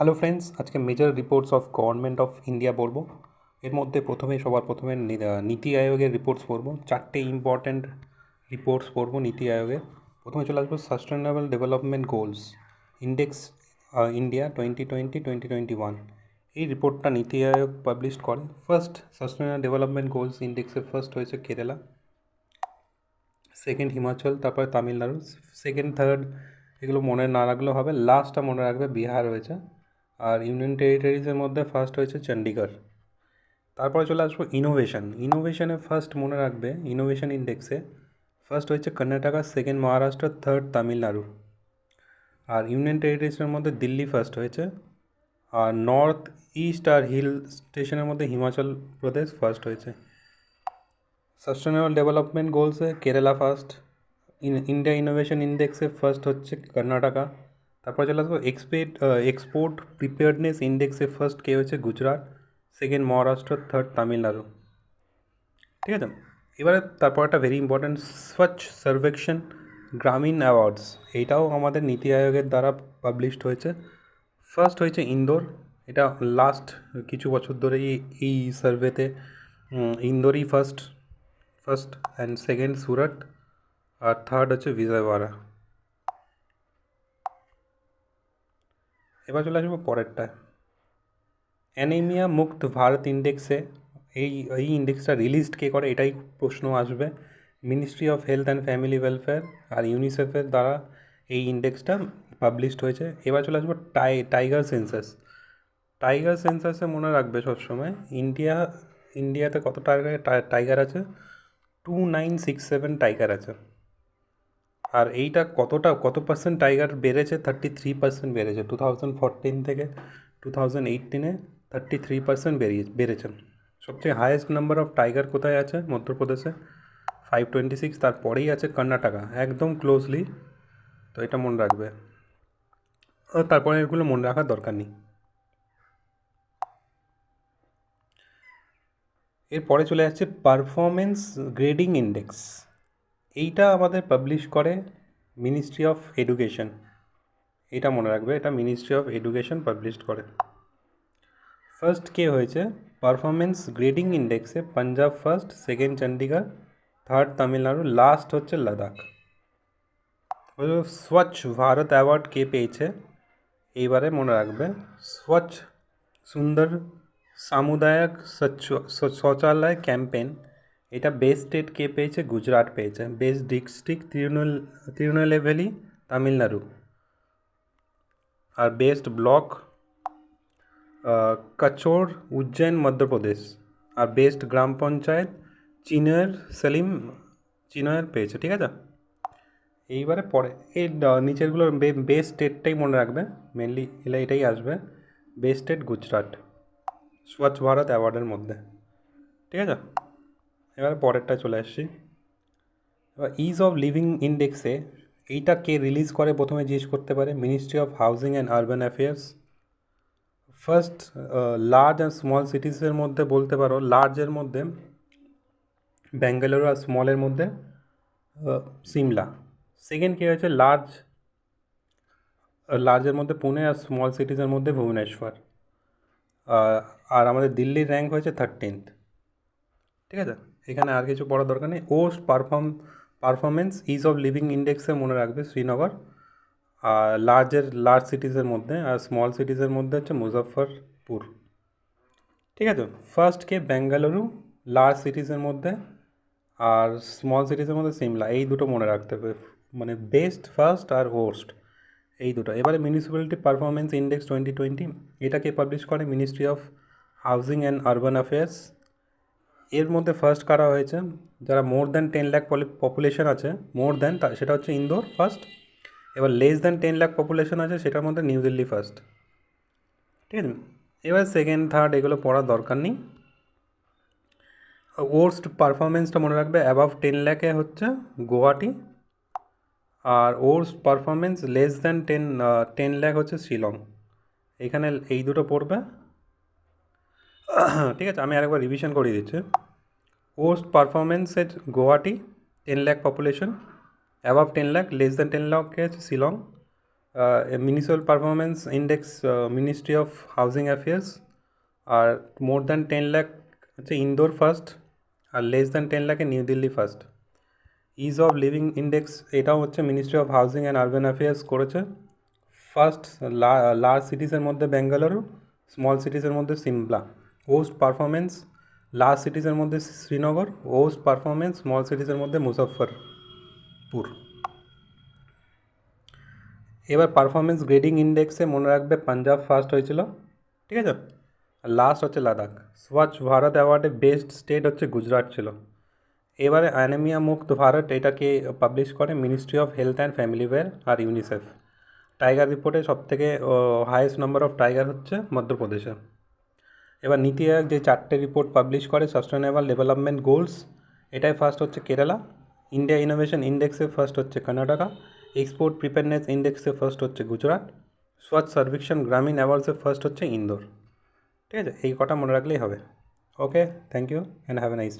Hello friends, আজকে major reports of government of India পড়ব। এর মধ্যে সবার প্রথমে নীতি আয়োগের রিপোর্টস পড়ব। চারটে ইম্পর্ট্যান্ট রিপোর্টস পড়ব নীতি আয়োগের। প্রথমে চলে আসবো sustainable development goals index India 2020-2021। এই রিপোর্টটা নীতি আয়োগ পাবলিশ করে। ফার্স্ট সাস্টেনেবল ডেভেলপমেন্ট গোলস ইন্ডেক্সে ফার্স্ট হয়েছে কেরালা, সেকেন্ড হিমাচল, তারপরে তামিলনাড়ু। সেকেন্ড থার্ড এগুলো মনে না রাখলেও হবে, লাস্টটা মনে রাখবে বিহার হয়েছে। আর ইউনিয়ন টেরিটরিজের মধ্যে ফার্স্ট হয়েছে চণ্ডীগড়। তারপরে চলে আসবো ইনোভেশনে ফার্স্ট মনে রাখবে, ইনোভেশন ইন্ডেক্সে ফার্স্ট হয়েছে কর্ণাটকা, সেকেন্ড মহারাষ্ট্র, থার্ড তামিলনাড়ু। আর ইউনিয়ন টেরিটরিজের মধ্যে দিল্লি ফার্স্ট হয়েছে। আর নর্থ ইস্ট আর হিল স্টেশনের মধ্যে হিমাচল প্রদেশ ফার্স্ট হয়েছে। সাস্টেনেবল ডেভেলপমেন্ট গোলসে কেরালা ফার্স্ট, ইন্ডিয়া ইনোভেশন ইন্ডেক্সে ফার্স্ট হচ্ছে কর্ণাটকা। তারপর চলে আসবো এক্সপোর্ট প্রিপেয়ার্ডনেস ইন্ডেক্সে ফার্স্ট কে হয়েছে গুজরাট, সেকেন্ড মহারাষ্ট্র, থার্ড তামিলনাড়ু। ঠিক আছে, এবারে তারপর একটা ভেরি ইম্পর্ট্যান্ট স্বচ্ছ সর্বেক্ষণ গ্রামীণ অ্যাওয়ার্ডস, এইটাও আমাদের নীতি আয়োগের দ্বারা পাবলিশড হয়েছে। ফার্স্ট হয়েছে ইন্দোর, এটা লাস্ট কিছু বছর ধরে এই সার্ভেতে ইন্দোরই ফার্স্ট অ্যান্ড সেকেন্ড সুরাট, আর থার্ড হচ্ছে বিজয়ওয়াড়া। এবার চলে আসবো পরেরটা, অ্যানিমিয়া মুক্ত ভারত ইন্ডেক্সে। এই ইন্ডেক্সটা রিলিজড কে করে, এটাই প্রশ্ন আসবে। Ministry of health and family welfare আর ইউনিসেফের দ্বারা এই ইন্ডেক্সটা পাবলিশড হয়েছে। এবার চলে আসবো টাইগার সেন্সাসে মনে রাখবে সবসময় ইন্ডিয়াতে কত টাইগার আছে, 2967 টাইগার আছে। আর এইটা কত পার্সেন্ট টাইগার বেড়েছে, 33% বেড়েছে। 2014 থেকে 2018-এ 33% বেড়েছে। সবচেয়ে হায়েস্ট নাম্বার অফ টাইগার কোথায় আছে? মধ্যপ্রদেশে 526, তারপরেই আছে কর্ণাটকা, একদম ক্লোজলি। তো এটা মনে রাখবে, তারপরে এগুলো মনে রাখার দরকার নেই। এরপরে চলে যাচ্ছে পারফরমেন্স গ্রেডিং ইন্ডেক্স। এইটা আমাদের পাবলিশ করে মিনিস্ট্রি অফ এডুকেশন, এটা মনে রাখবে, এটা মিনিস্ট্রি অফ এডুকেশন পাবলিশ করে। ফার্স্ট কে হয়েছে পারফরমেন্স গ্রেডিং ইন্ডেক্সে? Punjab first, second Chandigarh, third Tamil Nadu, last হচ্ছে লাদাখ। স্বচ্ছ ভারত অ্যাওয়ার্ড কে পেয়েছে? এইবারে মনে রাখবে স্বচ্ছ সুন্দর সামুদায়িক শৌচালয় ক্যাম্পেন, এটা বেস্ট স্টেট কে পেয়েছে? গুজরাট পেয়েছে। Best district Tirunelveli, Tamil Nadu. আর বেস্ট ব্লক কচোর, উজ্জৈন, মধ্যপ্রদেশ। আর বেস্ট গ্রাম পঞ্চায়েত চিনয়ের পেয়েছে। ঠিক আছে, এইবারে পরে এই নিচেরগুলোর বেস্ট স্টেটটাই মনে রাখবে, মেনলি এটাই আসবে। বেস্ট স্টেট গুজরাট স্বচ্ছ ভারত অ্যাওয়ার্ডের মধ্যে। ঠিক আছে, এবার পরেরটা চলে আসছি। এবার ইজ অফ লিভিং ইন্ডেক্সে এইটা কে রিলিজ করে প্রথমে জিজ্ঞেস করতে পারে, ministry of housing and urban affairs. First large and small সিটিসের মধ্যে বলতে পারো, লার্জের মধ্যে ব্যাঙ্গালোর, আর স্মলের মধ্যে সিমলা। সেকেন্ড কী হয়েছে, লার্জের মধ্যে পুনে, আর স্মল সিটিজের মধ্যে ভুবনেশ্বর। আর আমাদের দিল্লির র্যাঙ্ক হয়েছে 13th। ঠিক আছে, এখানে আর কিছু পড়ার দরকার নেই। পারফরমেন্স ইজ অফ লিভিং ইন্ডেক্সে মনে রাখবে শ্রীনগর। আর লার্জ সিটিজের মধ্যে, আর স্মল সিটিজের মধ্যে হচ্ছে মুজফ্ফরপুর। ঠিক আছে, ফার্স্ট কে বেঙ্গালুরু লার্জ সিটিজের মধ্যে, আর স্মল সিটিজের মধ্যে সিমলা। এই দুটো মনে রাখতে হবে, মানে বেস্ট ফার্স্ট আর ওর্স্ট, এই দুটো। এবারে মিউনিসিপ্যালিটি পারফরমেন্স ইন্ডেক্স 2020, এটাকে পাবলিশ করে ministry of housing and urban affairs. এর মধ্যে ফার্স্ট কারা হয়েছে, যারা মোর দ্যান 10 লাখ পপুলেশন আছে, সেটা হচ্ছে ইন্দোর ফার্স্ট। এবার লেস দ্যান 10 লাখ পপুলেশন আছে, সেটার মধ্যে নিউ দিল্লি ফার্স্ট। ঠিক আছে, এবার সেকেন্ড থার্ড এগুলো পড়ার দরকার নেই। ওর্স্ট পারফরমেন্সটা মনে রাখবে, অ্যাবাভ 10 লাখে হচ্ছে গুয়াহাটি। আর worst performance less than 10 lakh হচ্ছে শিলং। এখানে এই দুটো পড়বে। ঠিক আছে, আমি আরেকবার রিভিশন করিয়ে দিচ্ছি। ওর্স্ট পারফরমেন্সের Guwahati, 10 lakh population, above 10 lakh, less than 10 লাখে হচ্ছে Shillong. Municipal performance index ministry of housing affairs. আর মোর দ্যান 10 লাখ হচ্ছে ইন্দোর ফার্স্ট, আর লেস দ্যান 10 লাখে New Delhi first. Ease of living index এটাও হচ্ছে ministry of housing and urban affairs করেছে। ফার্স্ট লার্জ সিটিসের মধ্যে বেঙ্গালুরু, স্মল সিটিসের মধ্যে সিমলা। ওস্ট পারফরমেন্স লার্জ সিটিসের মধ্যে শ্রীনগর, ওস্ট পারফরমেন্স স্মল সিটিসের মধ্যে মুজফ্ফরপুর। এবার পারফরমেন্স গ্রেডিং ইন্ডেক্সে মনে রাখবে পাঞ্জাব ফার্স্ট হয়েছিল, ঠিক আছে। আর লাস্ট হচ্ছে লাদাখ। স্বচ্ছ ভারত অ্যাওয়ার্ডে বেস্ট স্টেট হচ্ছে গুজরাট ছিল। এবারে অ্যানিমিয়া মুক্ত ভারত এটাকে পাবলিশ করে ministry of health and family welfare আর ইউনিসেফ। টাইগার রিপোর্টে সবথেকে হাইয়েস্ট নাম্বার অফ টাইগার হচ্ছে মধ্যপ্রদেশে। এবার নীতি আয়োগ যে 4টে রিপোর্ট পাবলিশ করে সাস্টেনেবল ডেভেলপমেন্ট গোলস, এটাই ফার্স্ট হচ্ছে কেরালা। ইন্ডিয়া ইনোভেশন ইন্ডেক্সে ফার্স্ট হচ্ছে কর্ণাটকা। এক্সপোর্ট প্রিপেয়ারনেস ইন্ডেক্সে ফার্স্ট হচ্ছে গুজরাট। স্বচ্ছ সর্বেক্ষণ গ্রামীণ অ্যাওয়ার্ডসে ফার্স্ট হচ্ছে ইন্দোর। ঠিক আছে, এই কটা মনে রাখলেই হবে। Okay, thank you and have a nice.